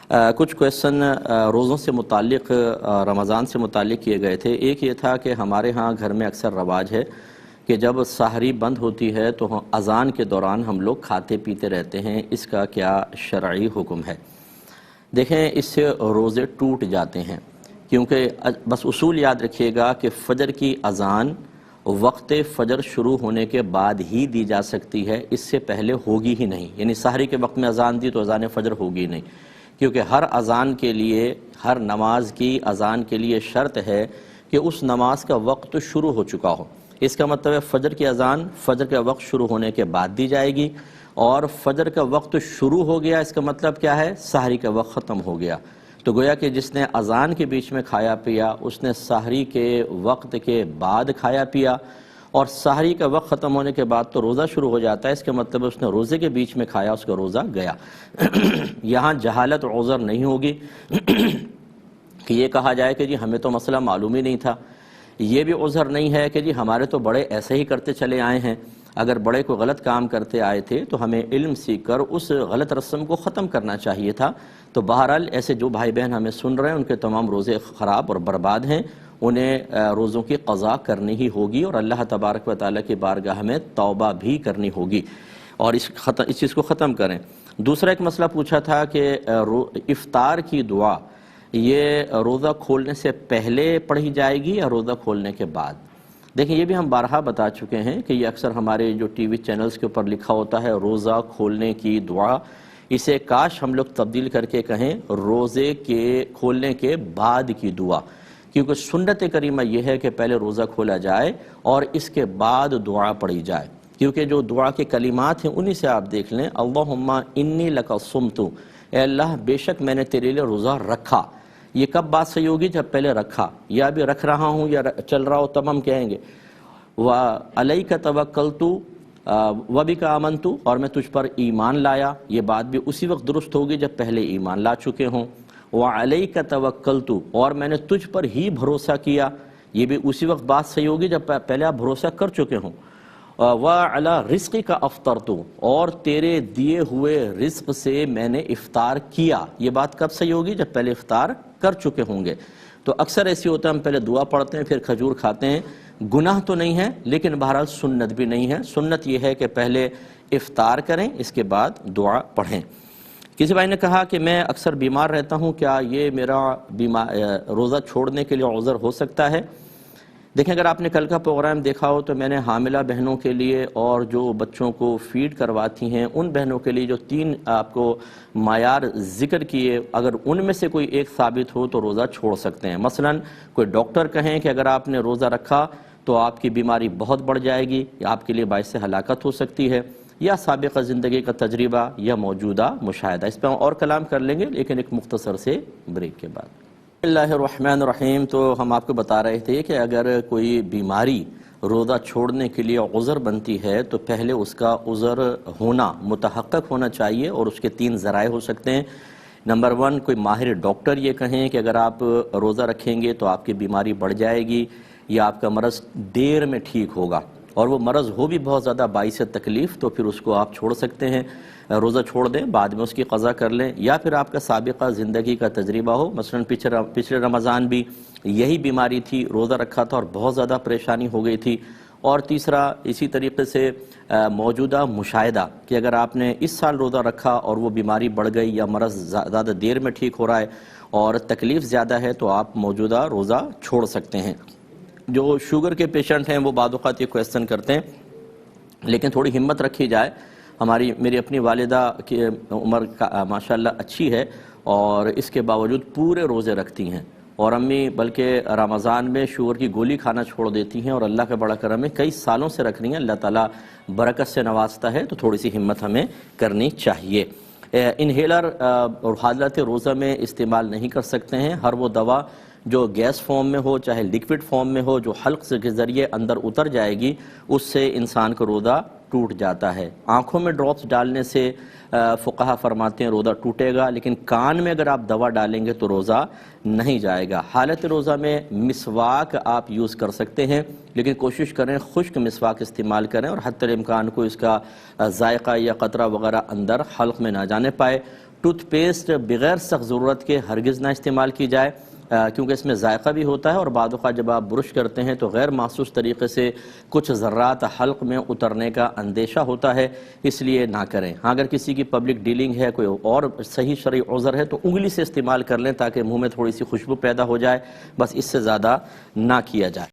کچھ کویشچن روزوں سے متعلق رمضان سے متعلق کیے گئے تھے۔ ایک یہ تھا کہ ہمارے ہاں گھر میں اکثر رواج ہے کہ جب سحری بند ہوتی ہے تو اذان کے دوران ہم لوگ کھاتے پیتے رہتے ہیں، اس کا کیا شرعی حکم ہے؟ دیکھیں، اس سے روزے ٹوٹ جاتے ہیں، کیونکہ بس اصول یاد رکھیے گا کہ فجر کی اذان وقت فجر شروع ہونے کے بعد ہی دی جا سکتی ہے، اس سے پہلے ہوگی ہی نہیں۔ یعنی سحری کے وقت میں اذان دی تو اذان فجر ہوگی نہیں، کیونکہ ہر اذان کے لیے، ہر نماز کی اذان کے لیے شرط ہے کہ اس نماز کا وقت شروع ہو چکا ہو۔ اس کا مطلب ہے فجر کی اذان فجر کا وقت شروع ہونے کے بعد دی جائے گی، اور فجر کا وقت شروع ہو گیا اس کا مطلب کیا ہے؟ سحری کا وقت ختم ہو گیا۔ تو گویا کہ جس نے اذان کے بیچ میں کھایا پیا اس نے سحری کے وقت کے بعد کھایا پیا، اور سحری کا وقت ختم ہونے کے بعد تو روزہ شروع ہو جاتا ہے، اس کا مطلب اس نے روزے کے بیچ میں کھایا، اس کا روزہ گیا۔ یہاں جہالت عذر نہیں ہوگی کہ یہ کہا جائے کہ جی ہمیں تو مسئلہ معلوم ہی نہیں تھا۔ یہ بھی عذر نہیں ہے کہ جی ہمارے تو بڑے ایسے ہی کرتے چلے آئے ہیں، اگر بڑے کوئی غلط کام کرتے آئے تھے تو ہمیں علم سیکھ کر اس غلط رسم کو ختم کرنا چاہیے تھا۔ تو بہرحال ایسے جو بھائی بہن ہمیں سن رہے ہیں ان کے تمام روزے خراب اور برباد ہیں، انہیں روزوں کی قضا کرنی ہی ہوگی، اور اللہ تبارک و تعالیٰ کی بارگاہ میں توبہ بھی کرنی ہوگی، اور اس چیز کو ختم کریں۔ دوسرا ایک مسئلہ پوچھا تھا کہ افطار کی دعا یہ روزہ کھولنے سے پہلے پڑھی جائے گی یا روزہ کھولنے کے بعد؟ دیکھیں، یہ بھی ہم بارہا بتا چکے ہیں کہ یہ اکثر ہمارے جو ٹی وی چینلز کے اوپر لکھا ہوتا ہے روزہ کھولنے کی دعا، اسے کاش ہم لوگ تبدیل کر کے کہیں روزے کے کھولنے کے بعد کی دعا، کیونکہ سنت کریمہ یہ ہے کہ پہلے روزہ کھولا جائے اور اس کے بعد دعا پڑھی جائے، کیونکہ جو دعا کے کلمات ہیں انہی سے آپ دیکھ لیں، اللہم انی لک صمت، اے اللہ بے شک میں نے تیرے لیے روزہ رکھا۔ یہ کب بات صحیح ہوگی؟ جب پہلے رکھا، یا بھی رکھ رہا ہوں یا چل رہا ہو تب ہم کہیں گے وَعَلَيْكَ تَوَكَّلْتُ وَبِكَ آمَنْتُ، اور میں تجھ پر ایمان لایا، یہ بات بھی اسی وقت درست ہوگی جب پہلے ایمان لا چکے ہوں۔ وَعَلَيْكَ تَوَكَّلْتُ، اور میں نے تجھ پر ہی بھروسہ کیا، یہ بھی اسی وقت بات صحیح ہوگی جب پہلے آپ بھروسہ کر چکے ہوں۔ وَعَلَىٰ رِزْقِكَ أَفْطَرْتُ، اور تیرے دیے ہوئے رزق سے میں نے افطار کیا، یہ بات کب صحیح ہوگی؟ جب پہلے افطار کر چکے ہوں گے۔ تو اکثر ایسی ہوتا ہے ہم پہلے دعا پڑھتے ہیں پھر کھجور کھاتے ہیں، گناہ تو نہیں ہے لیکن بہرحال سنت بھی نہیں ہے۔ سنت یہ ہے کہ پہلے افطار کریں، اس کے بعد دعا پڑھیں۔ کسی بھائی نے کہا کہ میں اکثر بیمار رہتا ہوں، کیا یہ میرا روزہ چھوڑنے کے لیے عذر ہو سکتا ہے؟ دیکھیں، اگر آپ نے کل کا پروگرام دیکھا ہو تو میں نے حاملہ بہنوں کے لیے اور جو بچوں کو فیڈ کرواتی ہیں ان بہنوں کے لیے جو 3 آپ کو معیار ذکر کیے، اگر ان میں سے کوئی ایک ثابت ہو تو روزہ چھوڑ سکتے ہیں۔ مثلا کوئی ڈاکٹر کہیں کہ اگر آپ نے روزہ رکھا تو آپ کی بیماری بہت بڑھ جائے گی، یا آپ کے لیے باعث ہلاکت ہو سکتی ہے، یا سابقہ زندگی کا تجربہ یا موجودہ مشاہدہ، اس پہ ہم اور کلام کر لیں گے لیکن ایک مختصر سے بریک کے بعد۔ بسم اللہ الرحمن الرحیم۔ تو ہم آپ کو بتا رہے تھے کہ اگر کوئی بیماری روزہ چھوڑنے کے لیے عذر بنتی ہے تو پہلے اس کا عذر ہونا متحقق ہونا چاہیے، اور اس کے 3 ذرائع ہو سکتے ہیں۔ نمبر 1، کوئی ماہر ڈاکٹر یہ کہیں کہ اگر آپ روزہ رکھیں گے تو آپ کی بیماری بڑھ جائے گی یا آپ کا مرض دیر میں ٹھیک ہوگا، اور وہ مرض ہو بھی بہت زیادہ باعث تکلیف، تو پھر اس کو آپ چھوڑ سکتے ہیں، روزہ چھوڑ دیں، بعد میں اس کی قضا کر لیں۔ یا پھر آپ کا سابقہ زندگی کا تجربہ ہو، مثلا پچھلے رمضان بھی یہی بیماری تھی، روزہ رکھا تھا اور بہت زیادہ پریشانی ہو گئی تھی۔ اور تیسرا اسی طریقے سے موجودہ مشاہدہ، کہ اگر آپ نے اس سال روزہ رکھا اور وہ بیماری بڑھ گئی یا مرض زیادہ دیر میں ٹھیک ہو رہا ہے اور تکلیف زیادہ ہے تو آپ موجودہ روزہ چھوڑ سکتے ہیں۔ جو شوگر کے پیشنٹ ہیں وہ بعض اوقات یہ کویسچن کرتے ہیں، لیکن تھوڑی ہمت رکھی جائے۔ میری اپنی والدہ کی عمر ماشاءاللہ اچھی ہے اور اس کے باوجود پورے روزے رکھتی ہیں، اور امی بلکہ رمضان میں شوگر کی گولی کھانا چھوڑ دیتی ہیں، اور اللہ کا بڑا کرم ہے کئی سالوں سے رکھ رہی ہیں، اللہ تعالیٰ برکت سے نوازتا ہے، تو تھوڑی سی ہمت ہمیں کرنی چاہیے۔ انہیلر اور حالت روزہ میں استعمال نہیں کر سکتے ہیں۔ ہر وہ دوا جو گیس فارم میں ہو چاہے لیکوڈ فارم میں ہو، جو حلق کے ذریعے اندر اتر جائے گی، اس سے انسان کا روزہ ٹوٹ جاتا ہے۔ آنکھوں میں ڈراپس ڈالنے سے فقہا فرماتے ہیں روزہ ٹوٹے گا، لیکن کان میں اگر آپ دوا ڈالیں گے تو روزہ نہیں جائے گا۔ حالت روزہ میں مسواک آپ یوز کر سکتے ہیں، لیکن کوشش کریں خشک مسواک استعمال کریں، اور حتی الامکان کو اس کا ذائقہ یا قطرہ وغیرہ اندر حلق میں نہ جانے پائے۔ ٹوتھ پیسٹ بغیر سخت ضرورت کے ہرگز نہ استعمال کی جائے، کیونکہ اس میں ذائقہ بھی ہوتا ہے اور بعض اوقات جب آپ برش کرتے ہیں تو غیر محسوس طریقے سے کچھ ذرات حلق میں اترنے کا اندیشہ ہوتا ہے، اس لیے نہ کریں۔ ہاں اگر کسی کی پبلک ڈیلنگ ہے، کوئی اور صحیح شرعی عذر ہے تو انگلی سے استعمال کر لیں تاکہ منہ میں تھوڑی سی خوشبو پیدا ہو جائے، بس اس سے زیادہ نہ کیا جائے۔